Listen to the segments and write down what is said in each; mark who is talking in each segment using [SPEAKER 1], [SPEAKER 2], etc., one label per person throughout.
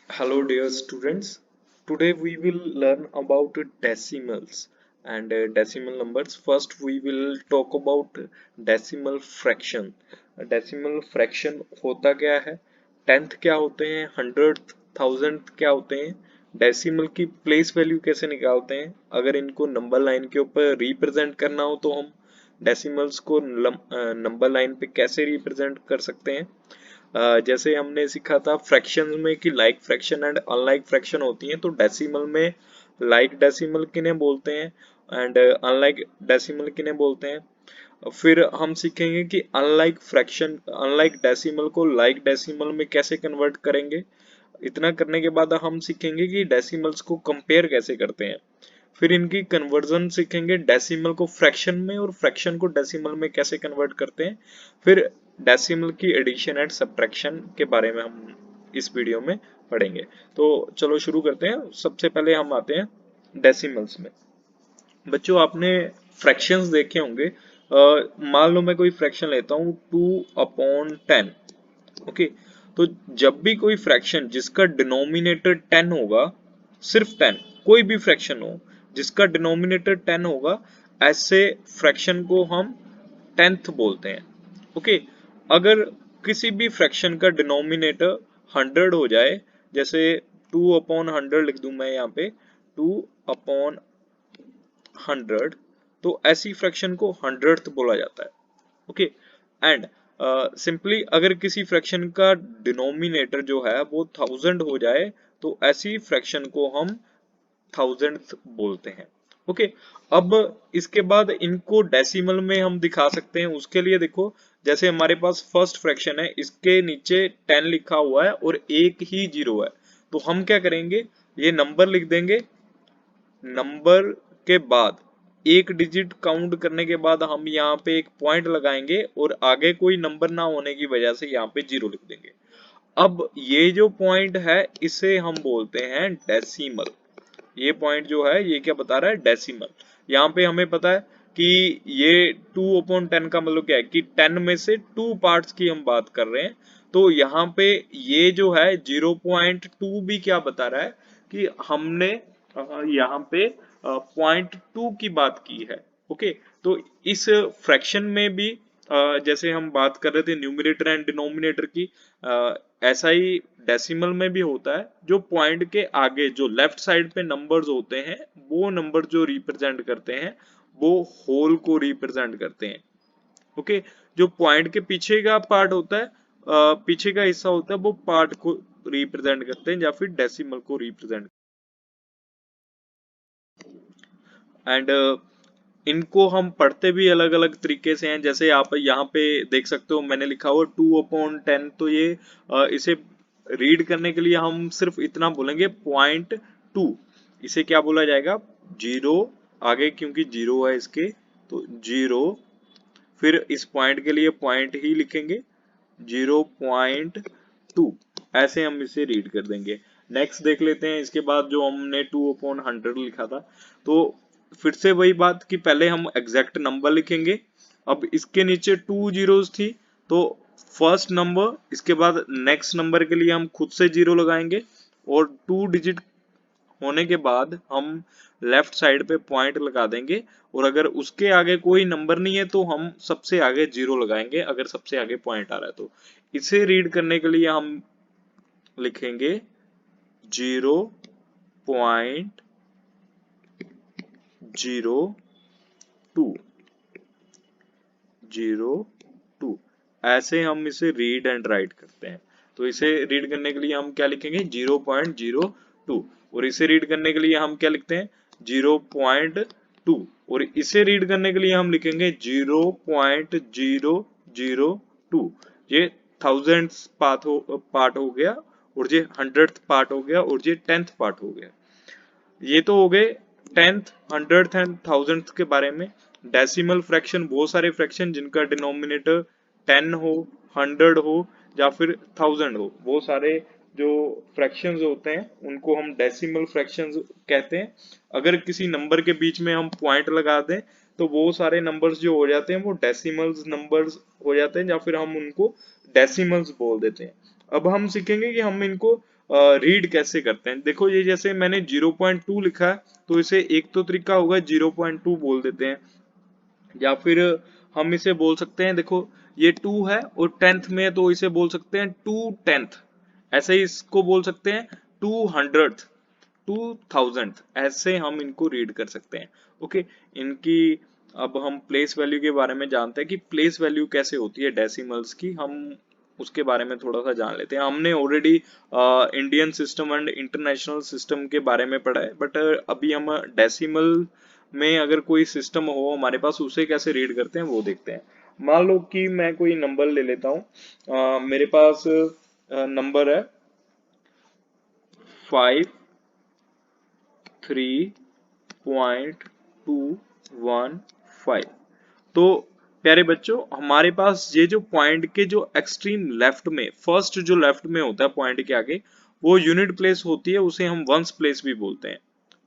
[SPEAKER 1] Hello, dear students. Today we will learn about decimals and decimal numbers. First, we will talk about decimal fraction. Decimal fraction होता क्या है? Tenth क्या होते हैं? Hundred thousand क्या होते हैं? डेसिमल की प्लेस वैल्यू कैसे निकालते हैं? अगर इनको नंबर लाइन के ऊपर रिप्रेजेंट करना हो तो हम डेसिमल्स को नंबर लाइन पे कैसे रिप्रेजेंट कर सकते हैं? जैसे हमने सीखा था फ्रैक्शंस में कि like fraction and unlike fraction होती हैं, तो डेसिमल में लाइक डेसिमल किन्हें बोलते हैं एंड अनलाइक डेसिमल किन्हें बोलते हैं। फिर हम सीखेंगे कि अनलाइक फ्रैक्शन अनलाइक डेसिमल को लाइक डेसिमल में कैसे कन्वर्ट करेंगे। इतना करने के बाद हम सीखेंगे कि डेसिमल्स को कंपेयर कैसे करते हैं। फिर इनकी कन्वर्जन सीखेंगे, डेसिमल को फ्रैक्शन में और फ्रैक्शन को डेसिमल में कैसे कन्वर्ट करते हैं। फिर डेसिमल की एडिशन एंड सब्ट्रैक्शन के बारे में हम इस वीडियो में पढ़ेंगे। तो चलो शुरू करते हैं। सबसे पहले हम आते हैं डेसिमल्स में। बच्चों, आपने फ्रैक्शंस देखे होंगे। मान लो मैं कोई फ्रैक्शन लेता हूँ 2/10। ओके, तो जब भी कोई फ्रैक्शन जिसका डिनोमिनेटर 10 होगा, सिर्फ 10, कोई भी फ्रैक्शन हो जिसका डिनोमिनेटर 10 होगा, ऐसे फ्रैक्शन को हम टेंथ बोलते हैं। ओके, अगर किसी भी फ्रैक्शन का डिनोमिनेटर 100 हो जाए, जैसे 2/100 लिख दूं मैं यहाँ पे, 2/100, तो ऐसी फ्रैक्शन को हंड्रेड्थ बोला जाता है। ओके, एंड सिंपली अगर किसी फ्रैक्शन का डिनोमिनेटर जो है वो 1000 हो जाए, तो ऐसी फ्रैक्शन को हम थाउजेंड्थ बोलते हैं। ओके, अब इसके बाद इनको डेसिमल में हम दिखा सकते हैं। उसके लिए देखो, जैसे हमारे पास फर्स्ट फ्रैक्शन है, इसके नीचे 10 लिखा हुआ है और एक ही जीरो है, तो हम क्या करेंगे, ये नंबर लिख देंगे। नंबर के बाद एक डिजिट काउंट करने के बाद हम यहाँ पे एक पॉइंट लगाएंगे और आगे कोई नंबर ना होने की वजह से यहाँ पे जीरो लिख देंगे। अब ये जो पॉइंट है इसे हम बोलते हैं डेसिमल। ये पॉइंट जो है ये क्या बता रहा है, डेसिमल। यहाँ पे हमें पता है कि ये 2/10 का मतलब क्या है कि 10 में से 2 पार्ट्स की हम बात कर रहे हैं। तो यहाँ पे ये जो है 0.2 भी क्या बता रहा है कि हमने यहाँ पे 0.2 की बात की है। ओके, तो इस फ्रैक्शन में भी जैसे हम बात कर रहे थे न्यूमरेटर एंड डिनोमिनेटर की, ऐसा ही डेसिमल में भी होता है। जो पॉइंट के आगे जो लेफ्ट साइड पे नंबर्स होते हैं, वो नंबर जो रिप्रेजेंट करते हैं वो होल को रिप्रेजेंट करते हैं। ओके, जो पॉइंट के पीछे का पार्ट होता है, पीछे का हिस्सा होता है, वो पार्ट को रिप्रेजेंट करते हैं या फिर डेसिमल को रिप्रेजेंट। एंड इनको हम पढ़ते भी अलग अलग तरीके से हैं। जैसे आप यहाँ पे देख सकते हो मैंने लिखा हुआ 2/10, तो ये इसे रीड करने के लिए हम सिर्फ इतना बोलेंगे 0.2। इसे क्या बोला जाएगा, जीरो। आगे क्योंकि जीरो है इसके, तो जीरो। फिर इस पॉइंट के लिए पॉइंट ही लिखेंगे, 0.2। ऐसे हम इसे रीड कर देंगे। नेक्स्ट देख लेते हैं, इसके बाद जो हमने 2/100 लिखा था, तो फिर से वही बात कि पहले हम एग्जैक्ट नंबर लिखेंगे। अब इसके नीचे 2 जीरोस थी, तो फर्स्ट नंबर, इसके बाद नेक्स्ट नंबर के लिए हम खुद से जीरो लगाएंगे और 2 डिजिट होने के बाद हम लेफ्ट साइड पे पॉइंट लगा देंगे। और अगर उसके आगे कोई नंबर नहीं है तो हम सबसे आगे जीरो लगाएंगे, अगर सबसे आगे पॉइंट आ रहा है तो। इसे रीड करने के लिए हम लिखेंगे 0.02, 02। ऐसे हम इसे रीड एंड राइट करते हैं। तो इसे रीड करने के लिए हम क्या लिखेंगे, 0.02। और इसे रीड करने के लिए हम क्या लिखते हैं, 0.2। और इसे रीड करने के लिए हम लिखेंगे 0.002। ये थाउजेंड्स पार्ट हो गया, और ये हंड्रेड पार्ट हो गया, और ये 10th पार्ट हो गया। ये तो हो गए 10th, 100th एंड 1000th के बारे में। डेसिमल फ्रैक्शन, बहुत सारे फ्रैक्शन जिनका डिनोमिनेटर 10 हो, 100 हो या फिर 1000 हो, वो सारे जो फ्रैक्शंस होते हैं उनको हम डेसिमल फ्रैक्शंस कहते हैं। अगर किसी नंबर के बीच में हम पॉइंट लगा दें तो वो सारे नंबर्स जो हो जाते हैं वो डेसिमल्स नंबर्स हो जाते हैं, या फिर हम उनको डेसिमल्स बोल देते हैं। अब हम सीखेंगे कि हम इनको रीड कैसे करते हैं। देखो ये जैसे मैंने 0.2 लिखा है, तो इसे एक तो तरीका होगा 0.2 बोल देते हैं, या फिर हम इसे बोल सकते हैं, देखो ये 2 है और 10th में है, तो इसे बोल सकते हैं 2/10। ऐसे ही इसको बोल सकते हैं 200th, 2000th, ऐसे हम इनको रीड कर सकते हैं। ओके, इनकी अब हम प्लेस वैल्यू के बारे में जानते हैं कि प्लेस वैल्यू कैसे होती है डेसिमल्स की, हम उसके बारे में थोड़ा सा जान लेते हैं। हमने already Indian system and international system के बारे में पढ़ा है, बट अभी हम डेसिमल में अगर कोई सिस्टम हो हमारे पास, उसे कैसे रीड करते हैं वो देखते हैं। मान लो कि मैं कोई नंबर ले लेता हूँ, मेरे पास नंबर है 53.215। तो प्यारे बच्चों, हमारे पास ये जो पॉइंट के जो एक्सट्रीम लेफ्ट में, फर्स्ट जो लेफ्ट में होता है पॉइंट के आगे, वो यूनिट प्लेस होती है, उसे हम वंस प्लेस भी बोलते हैं।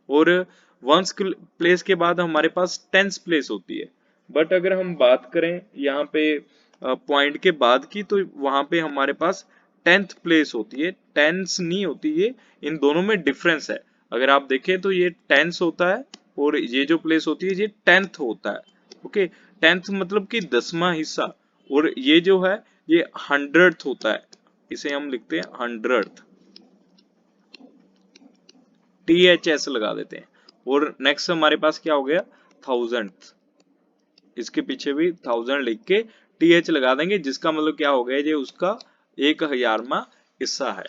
[SPEAKER 1] और वंस प्लेस के बाद हमारे पास टेंस प्लेस होती है। बट अगर हम बात करें यहाँ पे पॉइंट के बाद की, तो वहां पे हमारे पास 10th प्लेस होती है, टेंस नहीं होती है। इन दोनों में डिफरेंस है। अगर आप देखें तो ये टेंस होता है, और ये जो प्लेस होती है ये 10th होता है। ओके, 10th मतलब कि 10वां हिस्सा। और ये जो है ये 100th होता है, इसे हम लिखते हैं 100th, THS लगा देते हैं। और नेक्स्ट हमारे पास क्या हो गया, 1000, इसके पीछे भी 1000 लिख के TH लगा देंगे, जिसका मतलब क्या हो गया, ये उसका 1000वां हिस्सा है।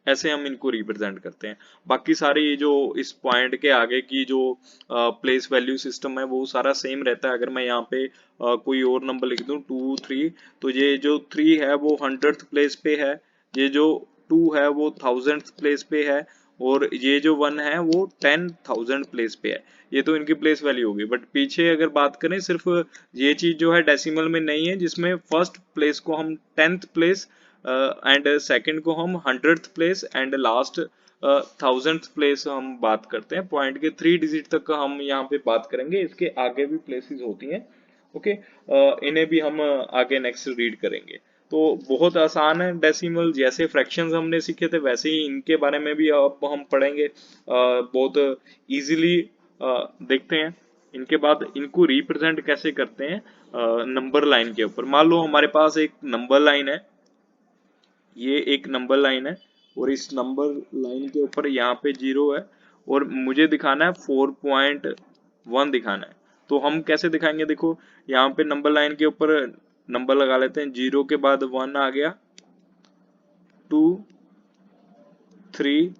[SPEAKER 1] ऐसे हम इनको रिप्रेजेंट करते हैं। बाकी सारे ये जो इस पॉइंट के आगे की जो प्लेस वैल्यू सिस्टम है वो सारा सेम रहता है। अगर मैं यहाँ पे कोई और नंबर लिख दूं 2 3, तो ये जो 3 है वो 100th प्लेस पे है, ये जो 2 है वो 1000th प्लेस पे है, और ये जो 1 है वो 10,000 प्लेस पे है। ये तो इनकी प्लेस वैल्यू होगी। बट पीछे अगर बात करें, सिर्फ ये चीज जो है डेसिमल में नहीं है, जिसमें फर्स्ट प्लेस को हम 10th प्लेस एंड सेकंड को हम 100th place and last 1000th place हम बात करते हैं। पॉइंट के 3 डिजिट तक का हम यहाँ पे बात करेंगे, इसके आगे भी प्लेसेस होती हैं। ओके, इन्हें भी हम आगे नेक्स्ट रीड करेंगे। तो बहुत आसान है डेसिमल, जैसे फ्रैक्शंस हमने सीखे थे वैसे ही इनके बारे में भी अब हम पढ़ेंगे बहुत इजीली। देखते हैं इनके बाद इनको रिप्रेजेंट कैसे करते हैं नंबर लाइन के ऊपर। मान लो हमारे पास एक नंबर लाइन है, ये एक नंबर लाइन है, और इस नंबर लाइन के ऊपर यहाँ पे 0 है, और मुझे दिखाना है 4.1 दिखाना है। तो हम कैसे दिखाएंगे, देखो यहाँ पे नंबर लाइन के ऊपर नंबर लगा लेते हैं, 0 के बाद 1 आ गया, 2 3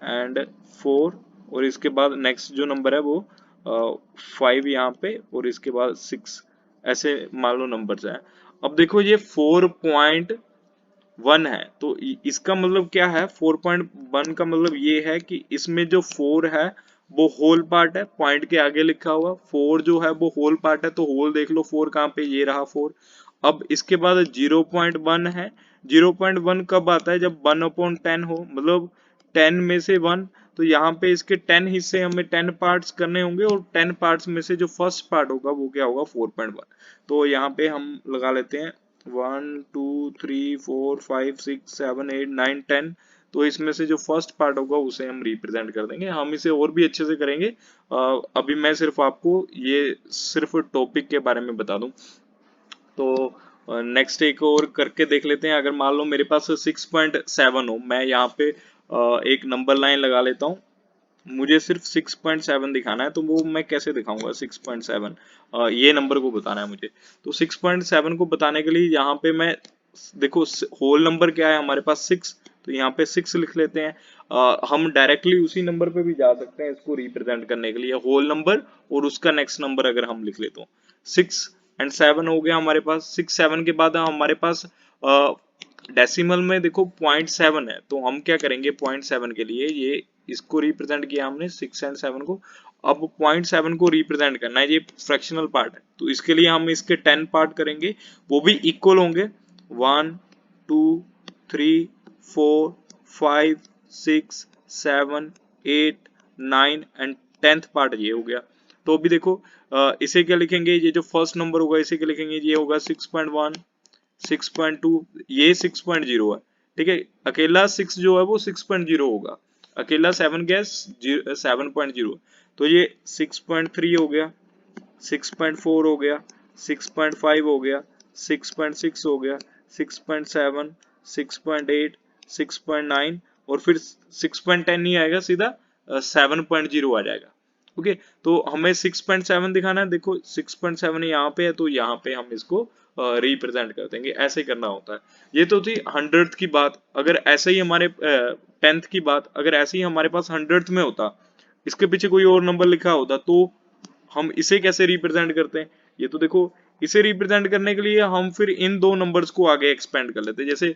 [SPEAKER 1] एंड 4, और इसके बाद नेक्स्ट जो नंबर है वो 5 यहाँ पे, और इसके बाद 6। ऐसे मान लो नंबर्स हैं। अब देखो ये 4.1 है, तो इसका मतलब क्या है, 4.1 का मतलब ये है कि इसमें जो 4 है वो होल पार्ट है, पॉइंट के आगे लिखा हुआ 4 जो है वो होल पार्ट है, तो होल देख लो 4 कहाँ पे, ये रहा 4। अब इसके बाद 0.1 है, 0.1 कब आता है, जब 1/10 हो, मतलब 10 में से 1। तो यहाँ पे इसके 10 हिस्से हमें 10 पार्ट्स करने होंगे, और 10 पार्ट्स में से जो फर्स्ट पार्ट होगा वो क्या होगा, 4.1। तो यहाँ पे हम लगा लेते हैं 1 2 3 4 5 6 7 8 9 10। तो इसमें से जो फर्स्ट पार्ट होगा उसे हम रिप्रेजेंट कर देंगे। हम इसे और भी अच्छे से करेंगे, अभी मैं सिर्फ आपको ये सिर्फ टॉपिक के बारे में बता दूं। तो नेक्स्ट एक और करके देख लेते हैं। अगर मान लो मेरे पास 6.7 हो, मैं यहाँ पे एक नंबर लाइन लगा लेता हूँ, मुझे सिर्फ 6.7 दिखाना है, तो वो मैं कैसे दिखाऊंगा 6.7, ये नंबर को बताना है मुझे। तो 6.7 को बताने के लिए यहाँ पे मैं, देखो होल नंबर क्या है हमारे पास 6, तो यहाँ पे 6 लिख लेते हैं। हम डायरेक्टली उसी नंबर पे भी जा सकते हैं इसको रिप्रेजेंट करने के लिए, होल नंबर और उसका नेक्स्ट नंबर अगर हम लिख ले तो 6 एंड 7 हो गया हमारे पास। 6 7 के बाद हमारे पास डेसिमल में देखो 0.7 है, तो हम क्या करेंगे 0.7 के लिए, ये इसको रिप्रेजेंट किया हमने 6 एंड 7 को। अब 0.7 को रिप्रेजेंट करना है, ये फ्रैक्शनल पार्ट है, तो इसके लिए हम इसके 10 पार्ट करेंगे, वो भी इक्वल होंगे, 1 2 3 4 5 6 7 8 9 एंड 10th पार्ट ये हो गया। तो अभी देखो इसे क्या लिखेंगे, ये जो फर्स्ट नंबर होगा इसे क्या लिखेंगे, ये होगा 6.1 6.2, ये 6.0 है, ठीक है। अकेला 6 जो है वो 6.0 होगा, अकेला 7 गैस 7.0, तो ये 6.3 हो गया, 6.4 हो गया, 6.5 हो गया, 6.6 हो गया, 6.7, 6.8, 6.9 और फिर 6.10 नहीं आएगा, सीधा 7.0 आ जाएगा। ओके, तो हमें 6.7 दिखाना है, देखो 6.7 यहाँ पे है तो यहाँ पे हम इसको रिप्रेजेंट कर देंगे, ऐसे करना होता है। ये तो थी 100th की बात। अगर ऐसे ही हमारे 10th की बात, अगर ऐसे ही हमारे पास 100th में होता, इसके पीछे कोई और नंबर लिखा होता, तो हम इसे कैसे रिप्रेजेंट करते हैं? ये तो देखो, इसे रिप्रेजेंट करने के लिए हम फिर इन दो नंबर्स को आगे एक्सपेंड कर लेते हैं, जैसे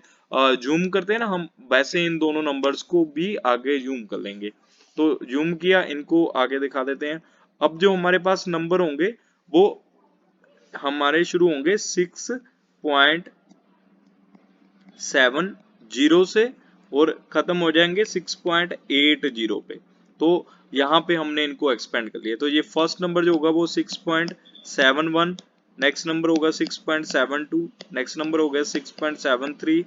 [SPEAKER 1] जूम करते हैं ना हम, वैसे इन दोनों नंबर्स को भी आगे जूम कर लेंगे। तो जूम किया, इनको आगे दिखा देते हैं। अब जो हमारे पास नंबर होंगे वो हमारे शुरू होंगे 6.70 से और खत्म हो जाएंगे 6.80 पे। तो यहाँ पे हमने इनको एक्सपेंड कर लिया, तो ये फर्स्ट नंबर जो होगा वो 6.71, नेक्स्ट नंबर होगा 6.72, नेक्स्ट नंबर होगा 6.73,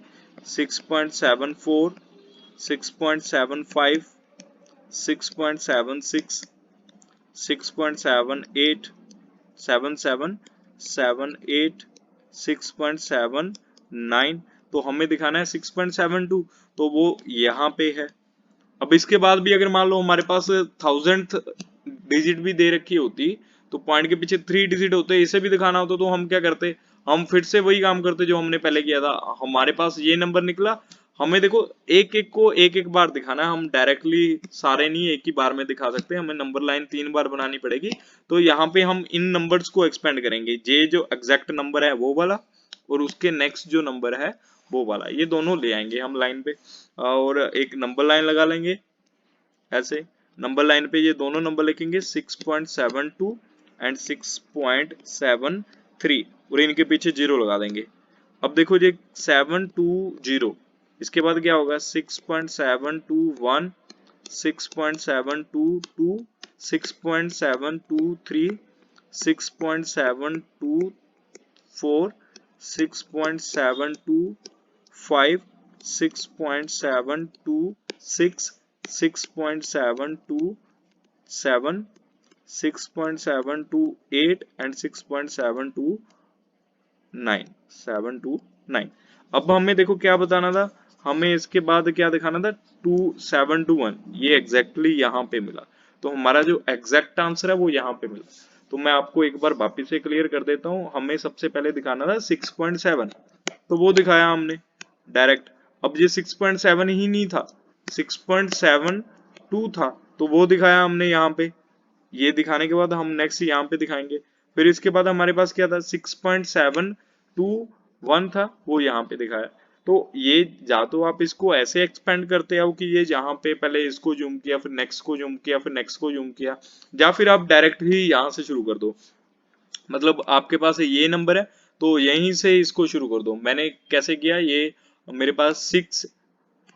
[SPEAKER 1] 6.74, 6.75, 6.76, 6.78, 7778, 6.79, तो हमें दिखाना है 6.72, तो वो यहाँ पे है। अब इसके बाद भी अगर मान लो हमारे पास 1000th डिजिट भी दे रखी होती, तो पॉइंट के पीछे 3 डिजिट होते, इसे भी दिखाना होता, तो हम क्या करते, हम फिर से वही काम करते जो हमने पहले किया था। हमारे पास ये नंबर निकला, हमें देखो एक एक को एक एक बार दिखाना है, हम डायरेक्टली सारे नहीं एक ही बार में दिखा सकते, हमें नंबर लाइन 3 बार बनानी पड़ेगी। तो यहाँ पे हम इन नंबर्स को एक्सपेंड करेंगे, ये जो एग्जैक्ट नंबर है वो वाला, और उसके नेक्स्ट जो नंबर है वो वाला, ये दोनों ले आएंगे हम लाइन पे, और एक नंबर लाइन लगा लेंगे ऐसे। नंबर लाइन पे ये दोनों नंबर लिखेंगे 6.72 एंड 6.73, और इनके पीछे जीरो लगा देंगे। अब देखो ये 720, इसके बाद क्या होगा 6.721, 6.722, 6.723, 6.724, 6.725, 6.726, 6.727, 6.728 and 6.729, 729। अब हमें देखो क्या बताना था, हमें इसके बाद क्या दिखाना था, 2721, ये एग्जैक्टली यहाँ पे मिला, तो हमारा जो एग्जैक्ट आंसर है वो यहाँ पे मिला। तो मैं आपको एक बार वापिस से क्लियर कर देता हूँ, हमें सबसे पहले दिखाना था 6.7, तो वो दिखाया हमने डायरेक्ट। अब ये 6.7 ही नहीं था, 6.72 था, तो वो दिखाया हमने यहाँ पे। ये दिखाने के बाद हम नेक्स्ट यहाँ पे दिखाएंगे, फिर इसके बाद हमारे पास क्या था 6.721 था, वो यहाँ पे दिखाया। तो ये या तो आप इसको ऐसे एक्सपेंड करते हो कि ये यहाँ पे पहले इसको जूम किया, फिर नेक्स्ट को जूम किया, फिर नेक्स्ट को जूम किया, या फिर आप डायरेक्ट ही यहाँ से शुरू कर दो, मतलब आपके पास ये नंबर है तो यहीं से इसको शुरू कर दो। मैंने कैसे किया, ये मेरे पास 6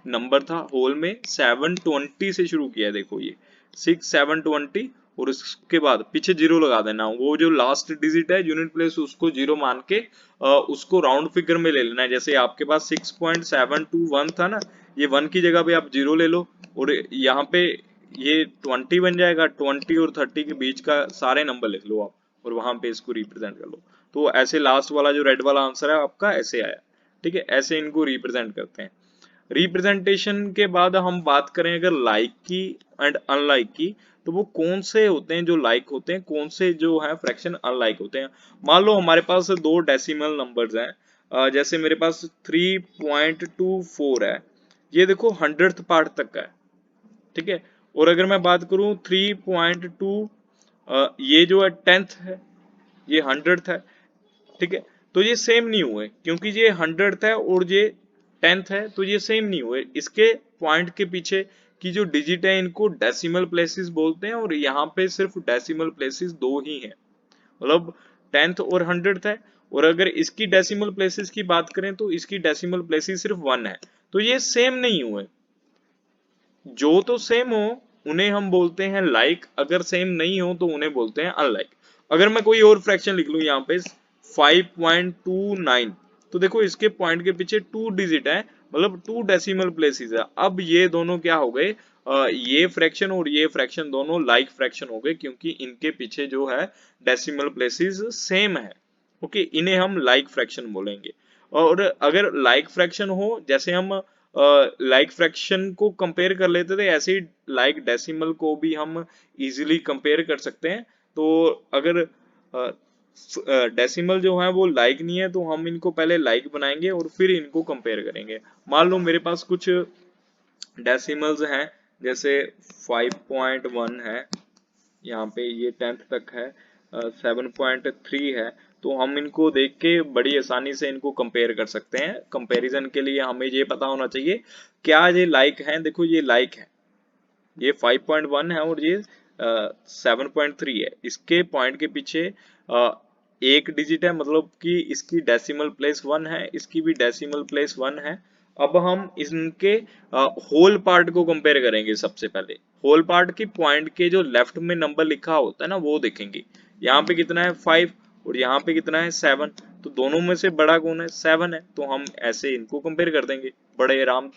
[SPEAKER 1] नंबर था होल में, 720 से शुरू किया है, देखो ये 6 720, और उसके बाद पीछे जीरो लगा देना, वो जो लास्ट डिजिट है यूनिट प्लेस उसको जीरो मान के उसको राउंड फिगर में ले लेना है। जैसे आपके पास 6.721 था ना, ये 1 की जगह पे आप जीरो ले लो, और यहाँ पे ये 20 बन जाएगा, 20 और 30 के बीच का सारे नंबर लिख लो आप, और वहां पे इसको रिप्रेजेंट कर लो। तो ऐसे लास्ट वाला जो रेड वाला आंसर है आपका ऐसे आया, ठीक है। ऐसे इनको रिप्रेजेंट करते हैं। रिप्रेजेंटेशन के बाद हम बात करें अगर लाइक की एंड अनलाइक की, तो वो कौन से होते हैं जो लाइक होते हैं, कौन से जो है फ्रैक्शन अनलाइक होते हैं। मान लो हमारे पास दो डेसिमल नंबर्स हैं, जैसे मेरे पास 3.24 है, ये देखो 100th पार्ट तक का है, ठीक है। और अगर मैं बात करूं 3.2, ये जो है 10th है, ये 100th है, ठीक है। तो ये सेम नहीं हुए, क्योंकि ये 100th है और ये 10th है, तो ये सेम नहीं हुए। इसके पॉइंट के पीछे की जो डिजिट है इनको डेसिमल प्लेसेस बोलते हैं, और यहाँ पे सिर्फ डेसिमल प्लेसेस दो ही हैं, मतलब 10th और 100th है। और अगर इसकी डेसिमल प्लेसेस की बात करें तो इसकी डेसिमल प्लेसेस सिर्फ 1 है, तो ये सेम नहीं हुए। जो तो सेम हो उन्हें हम बोलते हैं लाइक, अगर सेम नहीं हो तो उन्हें बोलते हैं अनलाइक। अगर मैं कोई और फ्रैक्शन लिख लूं यहाँ पे 5.29, तो देखो इसके पॉइंट के पीछे 2 डिजिट है, मतलब 2 डेसिमल प्लेसेस है। अब ये दोनों क्या हो गए, ये फ्रैक्शन और ये फ्रैक्शन दोनों लाइक फ्रैक्शन हो गए, क्योंकि इनके पीछे जो है डेसिमल प्लेसेस सेम है। ओके, इन्हें हम लाइक फ्रैक्शन बोलेंगे। और अगर लाइक फ्रैक्शन हो, जैसे हम लाइक फ्रैक्शन को कंपेयर कर लेते थे, ऐसे ही लाइक डेसिमल को भी हम इजीली कंपेयर कर सकते हैं। तो अगर डेसिमल जो है वो लाइक नहीं है, तो हम इनको पहले लाइक बनाएंगे और फिर इनको कंपेयर करेंगे। मान लो मेरे पास कुछ डेसिमल्स हैं, जैसे 5.1 है, यहाँ पे ये 10th तक है, 7.3 है। तो हम इनको देख के बड़ी आसानी से इनको कंपेयर कर सकते हैं। कंपैरिजन के लिए हमें ये पता होना चाहिए क्या ये लाइक है। देखो ये लाइक है, ये 5.1 है और ये 7.3 है। इसके पॉइंट के पीछे एक डिजिट है, मतलब कि इसकी डेसिमल प्लेस 1 है, इसकी भी डेसिमल प्लेस 1 है। अब हम इनके होल पार्ट को कंपेयर करेंगे। सबसे पहले होल पार्ट की पॉइंट के जो लेफ्ट में नंबर लिखा होता है ना, वो देखेंगे। यहाँ पे कितना है 5 और यहाँ पे कितना है 7, तो दोनों में से बड़ा कौन है, 7 है। तो हम ऐसे इनको कंपेयर कर देंगे, बड़े आराम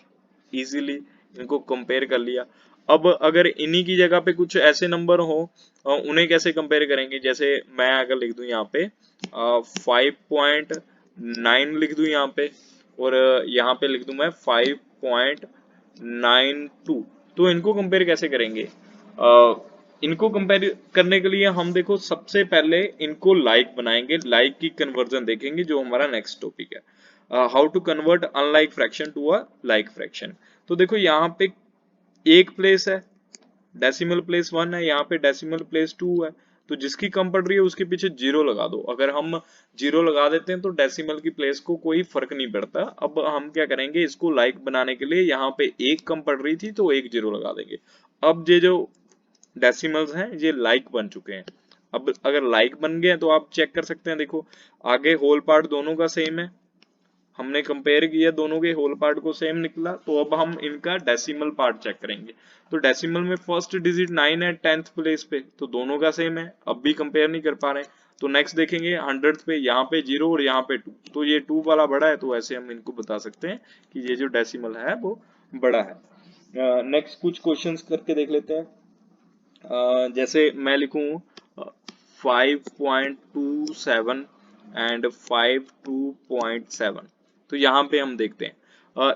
[SPEAKER 1] इजीली इनको कंपेयर कर लिया। अब अगर इन्हीं की जगह पे कुछ ऐसे नंबर हो, उन्हें कैसे कंपेयर करेंगे। जैसे मैं अगर लिख दूं यहाँ पे 5.9 लिख दूं यहाँ पे, और यहाँ पे लिख दूं मैं 5.92, तो इनको कंपेयर कैसे करेंगे। इनको कंपेयर करने के लिए हम देखो सबसे पहले इनको लाइक बनाएंगे, लाइक की कन्वर्जन देखेंगे, जो हमारा नेक्स्ट टॉपिक है, how to convert unlike fraction to a like fraction. तो देखो यहाँ पे एक प्लेस है, डेसिमल प्लेस 1 है, यहाँ पे डेसिमल प्लेस 2 है। तो जिसकी कम पड़ रही है उसके पीछे जीरो लगा दो। अगर हम जीरो लगा देते हैं तो डेसिमल की प्लेस को कोई फर्क नहीं पड़ता। अब हम क्या करेंगे, इसको लाइक बनाने के लिए यहाँ पे एक कम पड़ रही थी तो एक जीरो लगा देंगे। अब ये जो डेसिमल्स हैं ये लाइक बन चुके हैं। अब अगर लाइक बन गए तो आप चेक कर सकते हैं, देखो आगे होल पार्ट दोनों का सेम है, हमने कंपेयर किया, दोनों के होल पार्ट को सेम निकला। तो अब हम इनका डेसिमल पार्ट चेक करेंगे। तो डेसिमल में फर्स्ट डिजिट 9 है 10th प्लेस पे, तो दोनों का सेम है, अब भी कंपेयर नहीं कर पा रहे। तो नेक्स्ट देखेंगे 100th पे, यहाँ पे 0 और यहाँ पे 2, तो ये 2 वाला बड़ा है, तो ऐसे हम इनको बता सकते हैं कि ये जो डेसिमल है वो बड़ा है। नेक्स्ट कुछ क्वेश्चंस करके देख लेते हैं। जैसे मैं लिखूं 5.27 एंड 5.2.7, तो यहाँ पे हम देखते हैं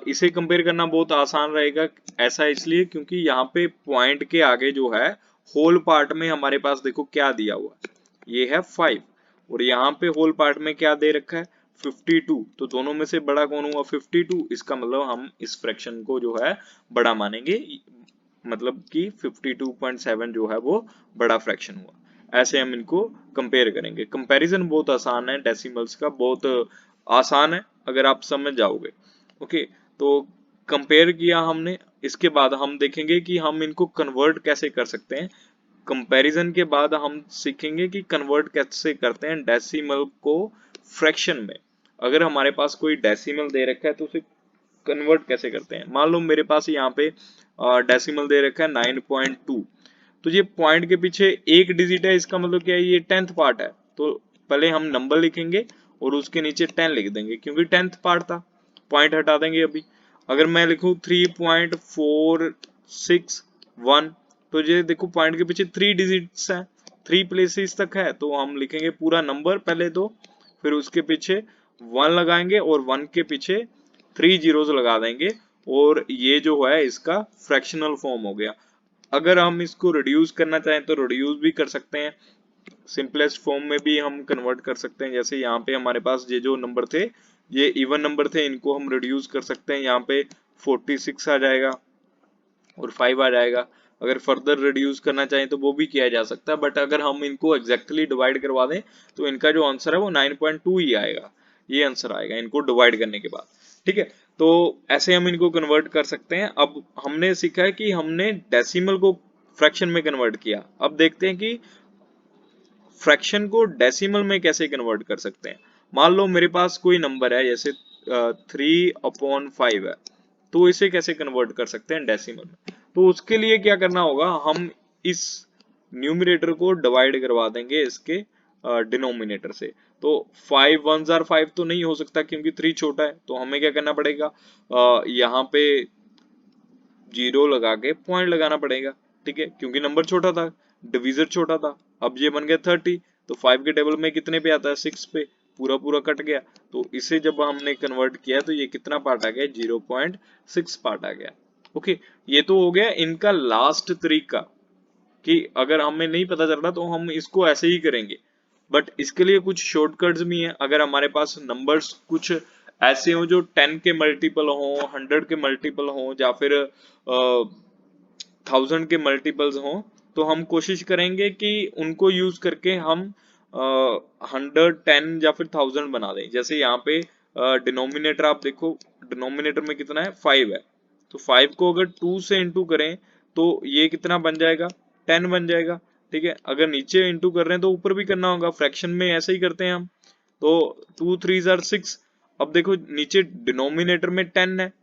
[SPEAKER 1] इसे कंपेयर करना बहुत आसान रहेगा। ऐसा इसलिए क्योंकि यहाँ पे पॉइंट के आगे जो है होल पार्ट में हमारे पास देखो क्या दिया हुआ है, ये है 5, और यहाँ पे होल पार्ट में क्या दे रखा है 52। तो दोनों में से बड़ा कौन हुआ 52, इसका मतलब हम इस फ्रैक्शन को जो है बड़ा मानेंगे, मतलब कि 52.7 जो है वो बड़ा फ्रैक्शन हुआ। ऐसे हम इनको कंपेयर करेंगे। कंपैरिजन बहुत आसान है, डेसिमल्स का बहुत आसान है अगर आप समझ जाओगे। ओके, तो कंपेयर किया हमने, इसके बाद हम देखेंगे कि हम इनको कन्वर्ट कैसे कर सकते हैं। कंपैरिजन के बाद हम सीखेंगे कि कन्वर्ट कैसे करते हैं डेसिमल को फ्रैक्शन में। अगर हमारे पास कोई डेसिमल दे रखा है तो उसे कन्वर्ट कैसे करते हैं। मान लो मेरे पास यहाँ पे डेसिमल दे रखा है 9.2, तो ये पॉइंट के पीछे एक डिजिट है, इसका मतलब क्या है, ये 10th पार्ट है। तो पहले हम नंबर लिखेंगे और उसके नीचे 10 लिख देंगे, क्योंकि 10th पार्ट था, पॉइंट हटा देंगे अभी। अगर मैं लिखूं 3.461, तो ये देखो पॉइंट के पीछे 3 डिजिट्स हैं, 3 प्लेसेस तक है, तो हम लिखेंगे पूरा नंबर पहले तो, फिर उसके पीछे 1 लगाएंगे और 1 के पीछे 3 जीरोस लगा देंगे, और ये जो है इसका फ्रैक्शनल फॉर्म हो गया। अगर हम इसको रिड्यूस करना चाहें तो रिड्यूस भी कर सकते हैं, सिंपलेस्ट फॉर्म में भी हम कन्वर्ट कर सकते हैं। जैसे यहाँ पे हमारे पास ये जो नंबर थे ये इवन नंबर थे, इनको हम रिड्यूस कर सकते हैं। यहाँ पे 46 आ जाएगा और 5 आ जाएगा। अगर फर्दर रिड्यूस करना चाहें तो वो भी किया जा सकता है, बट अगर हम इनको एग्जैक्टली डिवाइड करवा दें तो इनका जो आंसर है वो 9.2 ही आएगा, ये आंसर आएगा इनको डिवाइड करने के बाद। ठीक है, तो ऐसे हम इनको कन्वर्ट कर सकते हैं। अब हमने सीखा है कि हमने डेसिमल को फ्रैक्शन में कन्वर्ट किया, अब देखते हैं कि फ्रैक्शन को डेसिमल में कैसे कन्वर्ट कर सकते हैं। मान लो मेरे पास कोई नंबर है, जैसे 3/5 है, तो इसे कैसे कन्वर्ट कर सकते हैं डेसिमल में। तो उसके लिए क्या करना होगा, हम इस न्यूमरेटर को डिवाइड करवा देंगे इसके डिनोमिनेटर से। तो 5 1s are 5 तो नहीं हो सकता क्योंकि 3 छोटा है, तो हमें क्या करना पड़ेगा, यहाँ पे जीरो लगा के पॉइंट लगाना पड़ेगा, ठीक है, क्योंकि नंबर छोटा था, डिवीजर छोटा था। अब ये बन गया 30, तो 5 के टेबल में कितने पे आता है, 6 पे, पूरा पूरा कट गया। तो इसे जब हमने कन्वर्ट किया तो ये कितना पार्ट आ गया, 0.6 पार्ट आ गया। ओके, ये तो हो गया इनका लास्ट तरीका, कि अगर हमें नहीं पता चल रहा तो हम इसको ऐसे ही करेंगे। बट इसके लिए कुछ शॉर्टकट्स भी हैं। अगर हमारे पास नंबर्स कुछ ऐसे हो जो 10 के मल्टीपल हो, 100 के मल्टीपल हो, या फिर 1000 के मल्टीपल्स हो, तो हम कोशिश करेंगे कि उनको यूज करके हम 100 10 या फिर 1000 बना दें। जैसे यहाँ पे डिनोमिनेटर आप देखो, डिनोमिनेटर में कितना है, 5 है, तो 5 को अगर 2 से इंटू करें तो ये कितना बन जाएगा, 10 बन जाएगा, ठीक है। अगर नीचे इंटू कर रहे हैं तो ऊपर भी करना होगा, फ्रैक्शन में ऐसे ही करते हैं हम। तो 2 3s are 6। अब देखो नीचे डिनोमिनेटर में 10 है,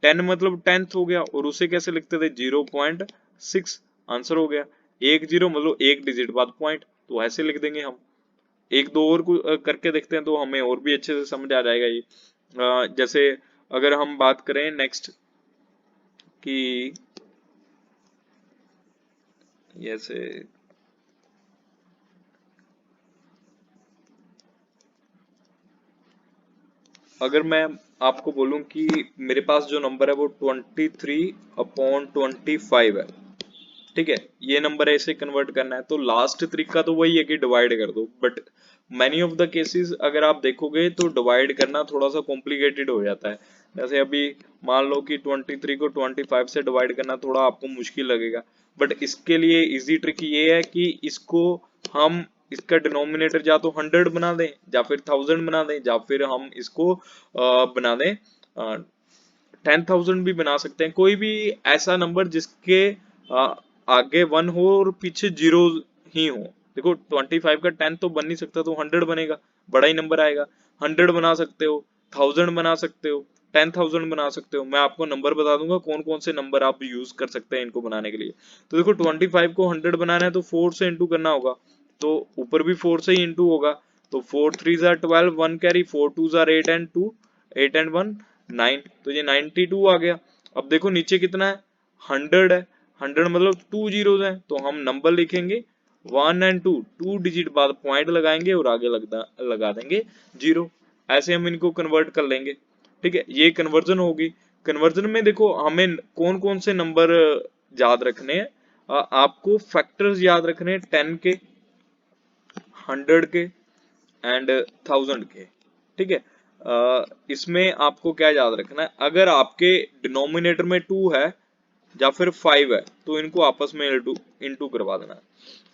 [SPEAKER 1] 10 मतलब 10th हो गया, और उसे कैसे लिखते थे, 0.6, आंसर हो गया। एक जीरो मतलब एक डिजिट बाद पॉइंट, तो ऐसे लिख देंगे हम। एक दो और करके देखते हैं तो हमें और भी अच्छे से समझ आ जाएगा ये। जैसे अगर हम बात करें नेक्स्ट कि जैसे अगर मैं आपको बोलूं कि मेरे पास जो नंबर है वो 23/25 है, ठीक है, ये नंबर ऐसे कन्वर्ट करना है, तो लास्ट तरीका तो वही है कि डिवाइड कर दो। But many of the cases अगर आप देखोगे तो डिवाइड करना थोड़ा सा कॉम्प्लिकेटेड हो जाता है। जैसे अभी मान लो कि 23 को 25 से डिवाइड करना थोड़ा आपको मुश्किल लगेगा, बट इसके लिए इजी ट्रिक ये है कि इसको हम इसका डिनोमिनेटर या तो 100 बना दें, या फिर 1000 बना दें, या फिर हम इसको बना दें 10,000 भी बना सकते हैं। कोई भी ऐसा नंबर जिसके आगे 1 हो और पीछे 0 ही हो। देखो 25 का 10 तो बन नहीं सकता, तो 100 बनेगा, बड़ा ही नंबर आएगा। 100 बना सकते हो, 1000 बना सकते हो, 10,000 बना सकते हो। मैं आपको नंबर बता दूंगा कौन कौन से नंबर आप यूज कर सकते हैं इनको बनाने के लिए। तो देखो 25 को 100 बनाना है तो 4 से इंटू करना होगा, तो ऊपर भी 4 से ही इंटू होगा। तो 4 3s are 12, 1 carry, 4 2s are 8 and 2 8 and 1 9, तो ये 92 आ गया। अब देखो नीचे कितना है, 100 है, 100 मतलब 2 जीरोस हैं, तो हम नंबर लिखेंगे 1 and 2, 2 डिजिट बाद पॉइंट लगाएंगे और आगे लगा देंगे 0। ऐसे हम इनको कन्वर्ट कर लेंगे, ठीक है। ये कन्वर्जन होगी। कन्वर्जन में देखो हमें कौन कौन से नंबर याद रखने हैं, आपको फैक्टर्स याद रखने हैं, 10 के, 100 के एंड 1000 के, ठीक है। इसमें आपको क्या याद रखना है, अगर आपके डिनोमिनेटर में 2 है या फिर 5 है तो इनको आपस में इंटू करवा देना।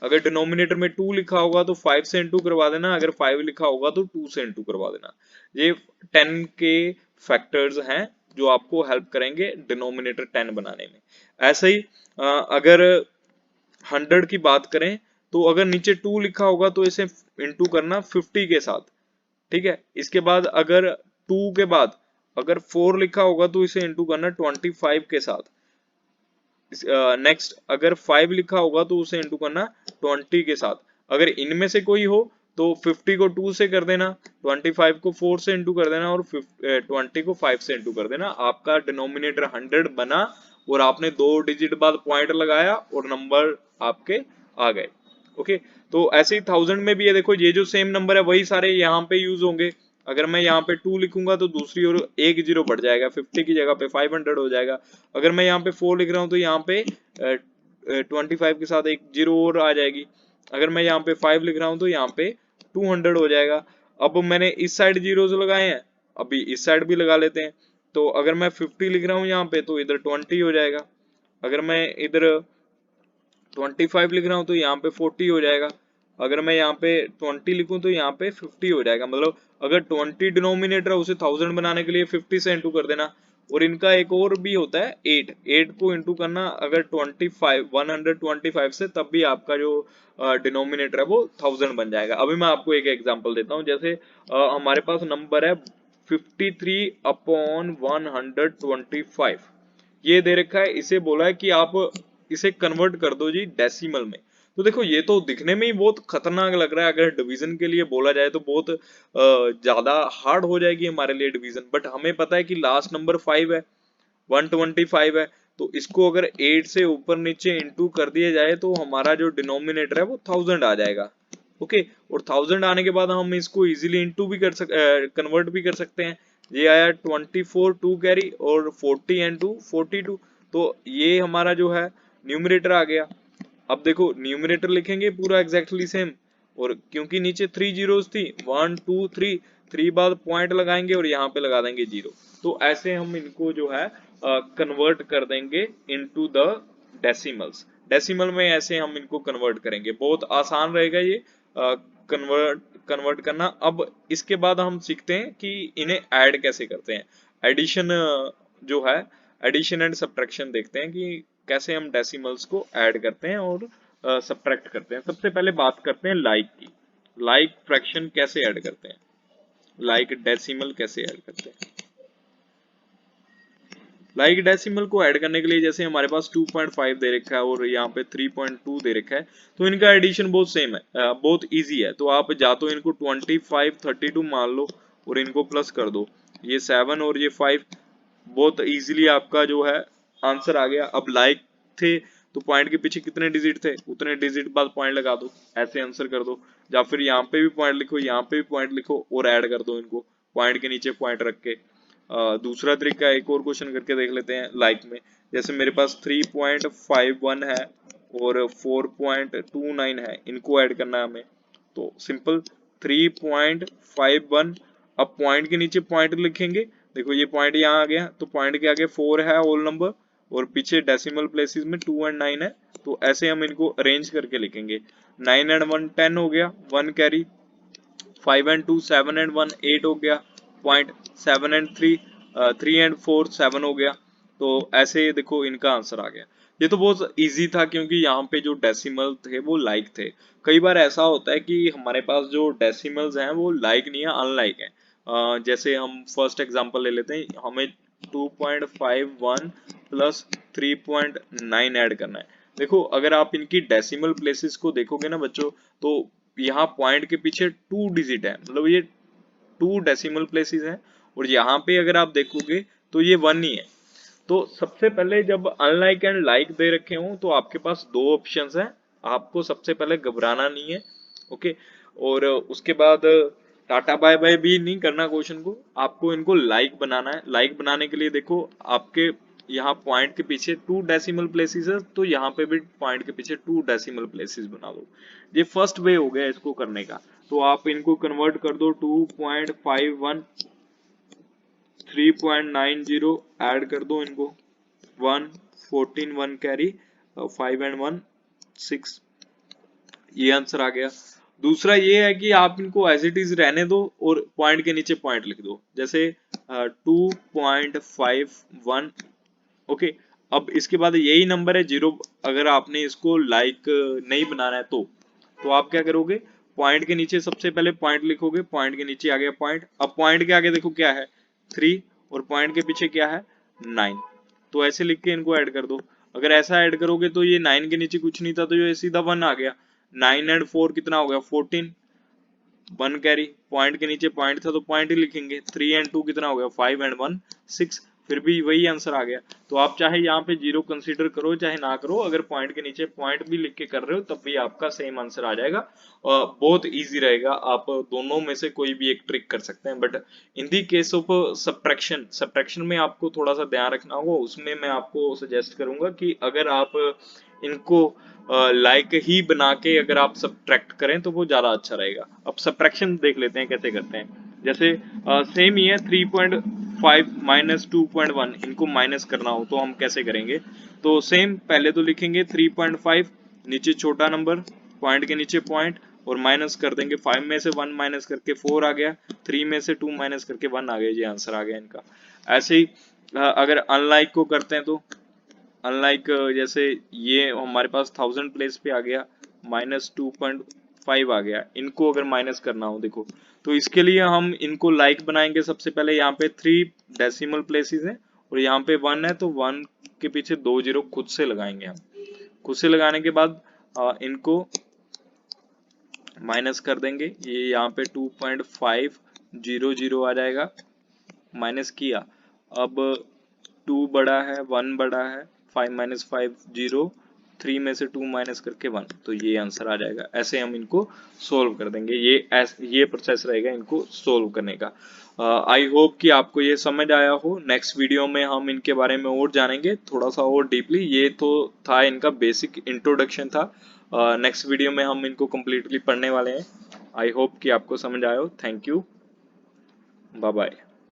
[SPEAKER 1] अगर डिनोमिनेटर में 2 लिखा होगा तो 5 से इंटू करवा देना, अगर 5 लिखा होगा तो 2 से इंटू करवा देना। ये 10 के फैक्टर्स हैं जो आपको हेल्प करेंगे डिनोमिनेटर 10 बनाने में। ऐसे ही अगर 100 की बात करें तो अगर नीचे 2 लिखा होगा तो इसे इंटू करना 50 के साथ, ठीक है। इसके बाद अगर 2 के बाद अगर 4 लिखा होगा तो इसे इंटू करना 25 के साथ। नेक्स्ट अगर 5 लिखा होगा तो उसे इंटू करना 20 के साथ। अगर इनमें से कोई हो तो 50 को 2 से कर देना, 25 को 4 से इंटू कर देना, और 20 को 5 से इंटू कर देना। आपका डिनोमिनेटर 100 बना और आपने 2 डिजिट बाद पॉइंट लगाया और नंबर आपके आ गए। ओके, तो ऐसे ही 1000 में भी है, देखो ये जो सेम नंबर है वही सारे यहाँ पे यूज होंगे। अगर मैं यहाँ पे 2 लिखूंगा तो दूसरी ओर एक जीरो बढ़ जाएगा, 50 की जगह पे 500 हो जाएगा। अगर मैं यहाँ पे 4 लिख रहा हूँ तो यहाँ पे 25 के साथ एक जीरो और आ जाएगी। अगर मैं यहाँ पे 5 लिख रहा हूँ तो यहाँ पे 200 हो जाएगा। अब मैंने इस साइड जीरोस लगाए हैं, अभी इस साइड भी लगा लेते हैं। तो अगर मैं 50 लिख रहा हूँ यहाँ पे तो इधर 20 हो जाएगा। अगर मैं इधर 25 लिख रहा हूँ तो यहाँ पे 40 हो जाएगा। अगर मैं यहाँ पे 20 लिखूं तो यहाँ पे 50 हो जाएगा। मतलब अगर 20 डिनोमिनेटर है उसे 1000 बनाने के लिए 50 से इंटू कर देना। और इनका एक और भी होता है 8 को इंटू करना अगर 125 से, तब भी आपका जो डिनोमिनेटर है वो 1000 बन जाएगा। अभी मैं आपको एक एग्जांपल देता हूँ। जैसे हमारे पास नंबर है 53/125, ये दे रखा है। इसे बोला है कि आप इसे कन्वर्ट कर दो जी डेसिमल में। तो देखो ये तो दिखने में ही बहुत खतरनाक लग रहा है, अगर डिवीजन के लिए बोला जाए तो बहुत ज्यादा हार्ड हो जाएगी हमारे लिए डिवीजन, बट हमें पता है कि लास्ट नंबर 5 है, 125 है, तो इसको अगर 8 से ऊपर नीचे इंटू कर दिया जाए तो हमारा जो डिनोमिनेटर है वो 1000 आ जाएगा। ओके, और 1000 आने के बाद हम इसको इजीली इंटू भी कन्वर्ट भी कर सकते हैं। ये आया 24 2 कैरी और 40 एंड 2 42, तो ये हमारा जो है न्यूमरेटर आ गया। अब देखो न्यूमरेटर लिखेंगे पूरा एग्जैक्टली सेम, और क्योंकि नीचे 3 जीरोस थी, 1 2 3, 3 बाद पॉइंट लगाएंगे और यहाँ पे लगा देंगे 0। तो ऐसे हम इनको जो है कन्वर्ट कर देंगे इनटू द डेसिमल्स। डेसिमल में ऐसे हम इनको कन्वर्ट करेंगे, बहुत आसान रहेगा ये कन्वर्ट कन्वर्ट करना। अब इसके बाद हम सीखते हैं कि इन्हें ऐड कैसे करते हैं। एडिशन जो है, एडिशन एंड सब्ट्रैक्शन देखते हैं कि कैसे हम डेसिमल्स को ऐड करते हैं और सब्ट्रैक्ट करते हैं। सबसे पहले बात करते हैं लाइक की। लाइक फ्रैक्शन कैसे ऐड करते हैं, लाइक डेसिमल कैसे ऐड करते हैं। लाइक डेसिमल को ऐड करने के लिए जैसे हमारे पास 2.5 दे रखा है और यहाँ पे 3.2 दे रखा है, तो इनका एडिशन बहुत सेम है, बहुत इजी है। तो आप या तो इनको 25 32 मान लो और इनको प्लस कर दो, ये 7 और ये 5, बहुत इजीली आपका जो है आंसर आ गया। अब लाइक थे तो पॉइंट के पीछे कितने डिजिट थे उतने डिजिट बाद पॉइंट लगा दो, ऐसे आंसर कर दो। या फिर यहाँ पे भी पॉइंट लिखो, यहाँ पे भी पॉइंट लिखो और ऐड कर दो इनको पॉइंट के नीचे पॉइंट रख के। दूसरा तरीका एक और क्वेश्चन करके देख लेते हैं लाइक में। जैसे मेरे पास 3.51 है और 4.29 है, इनको ऐड करना है हमें, तो सिंपल 3.51, अब पॉइंट के नीचे पॉइंट लिखेंगे। देखो ये पॉइंट यहाँ आ गया, तो पॉइंट के आगे 4 है होल नंबर और पीछे डेसिमल प्लेसेस में 2 एंड 9 है, तो ऐसे हम इनको अरेंज करके लिखेंगे। 9 एंड 1 10 हो गया, 1 कैरी, 5 एंड 2 7 एंड 1 8 हो गया पॉइंट, 7 एंड 3 3 एंड 4 7 हो गया। तो ऐसे देखो इनका आंसर आ गया। ये तो बहुत इजी था क्योंकि यहाँ पे जो डेसिमल थे वो लाइक थे। कई बार ऐसा होता है कि हमारे पास जो डेसिमल्स हैं वो लाइक नहीं है, अनलाइक है। जैसे हम फर्स्ट एग्जांपल ले लेते हैं, हमें 2.51 प्लस 3.9 ऐड करना है। देखो अगर आप इनकी डेसिमल प्लेसेस को देखोगे ना बच्चों, तो यहाँ पॉइंट के पीछे 2 डिजिट है, मतलब ये 2 डेसिमल प्लेसेस हैं, और यहाँ पे अगर आप देखोगे तो ये 1 ही है। तो सबसे पहले जब अनलाइक एंड लाइक दे रखे हों तो आपके पास दो ऑप्शंस हैं, आपको सबसे पहले घबराना नहीं है। ओके, और उसके बाद टाटा बाय बाय भी नहीं करना क्वेश्चन को, आपको इनको लाइक बनाना है। लाइक बनाने के लिए देखो आपके यहाँ पॉइंट के पीछे 2 डेसिमल प्लेसेस है, तो यहाँ पे भी पॉइंट के पीछे 2 डेसिमल प्लेसेस बना दो। ये फर्स्ट वे हो गया इसको करने का। तो आप इनको कन्वर्ट कर दो, 2.51 3.90 ऐड कर दो इनको, 1 14 1 कैरी, 5 एंड 1 6, ये आंसर आ गया। दूसरा ये है कि आप इनको एज इट इज रहने दो और पॉइंट के नीचे पॉइंट लिख दो, जैसे 2.51। ओके, अब इसके बाद यही नंबर है 0, अगर आपने इसको लाइक नहीं बनाना है तो आप क्या करोगे, पॉइंट के नीचे सबसे पहले पॉइंट लिखोगे, पॉइंट के नीचे आ गया पॉइंट, अब पॉइंट के आगे देखो क्या है 3 और पॉइंट के पीछे क्या है 9, तो ऐसे लिख के इनको ऐड कर दो। अगर ऐसा ऐड करोगे तो ये 9 के नीचे कुछ नहीं था तो ये सीधा 1 आ गया। 9 एंड 4 कितना हो गया 14, 1 कैरी, पॉइंट के नीचे पॉइंट था तो पॉइंट ही लिखेंगे। 3 एंड 2 कितना हो गया 5 एंड 1 6, फिर भी वही आंसर आ गया। तो आप चाहे यहाँ पे 0 कंसीडर करो चाहे ना करो, अगर पॉइंट के नीचे पॉइंट भी लिख के कर रहे हो तब भी आपका सेम आंसर आ जाएगा। बहुत इजी रहेगा, आप दोनों में से कोई भी एक ट्रिक कर सकते हैं। But in the case of subtraction, subtraction में आपको थोड़ा सा ध्यान रखना होगा, उसमें मैं आपको सजेस्ट करूंगा कि अगर आप इनको लाइक ही बना के अगर आप सब्ट्रैक्ट करें तो वो ज्यादा अच्छा रहेगा। अब सब्ट्रैक्शन देख लेते हैं कैसे करते हैं। जैसे सेम ही है 3.5 माइनस 2.1, इनको माइनस करना हो तो हम कैसे करेंगे, तो सेम पहले तो लिखेंगे 3.5, नीचे छोटा नंबर, पॉइंट के नीचे पॉइंट और माइनस कर देंगे। 5 में से 1 माइनस करके 4 आ गया, 3 में से 2 माइनस करके 1 आ गया, ये आंसर आ गया इनका। ऐसे ही अगर अनलाइक को करते हैं तो अनलाइक जैसे ये हमारे पास 1000 प्लेस पे आ गया, माइनस 2.5 आ गया, इनको अगर माइनस करना हो देखो तो इसके लिए हम इनको लाइक बनाएंगे। सबसे पहले यहाँ पे 3 डेसिमल प्लेसेस हैं और यहाँ पे 1 है, तो 1 के पीछे 2 जीरो खुद से लगाएंगे हम। खुद से लगाने के बाद इनको माइनस कर देंगे, ये यहाँ पे 2.500 आ जाएगा, माइनस किया। अब 2 बड़ा है, 1 बड़ा है, 5 माइनस 5 0, 3 में से 2 माइनस करके 1, तो ये आंसर आ जाएगा। ऐसे हम इनको सोल्व कर देंगे, ये प्रोसेस रहेगा इनको सोल्व करने का। आई होप कि आपको ये समझ आया हो। नेक्स्ट वीडियो में हम इनके बारे में और जानेंगे थोड़ा सा और डीपली। ये तो था इनका बेसिक इंट्रोडक्शन था। नेक्स्ट वीडियो में हम इनको कम्प्लीटली पढ़ने वाले हैं। आई होप कि आपको समझ आया हो। Thank you, bye bye.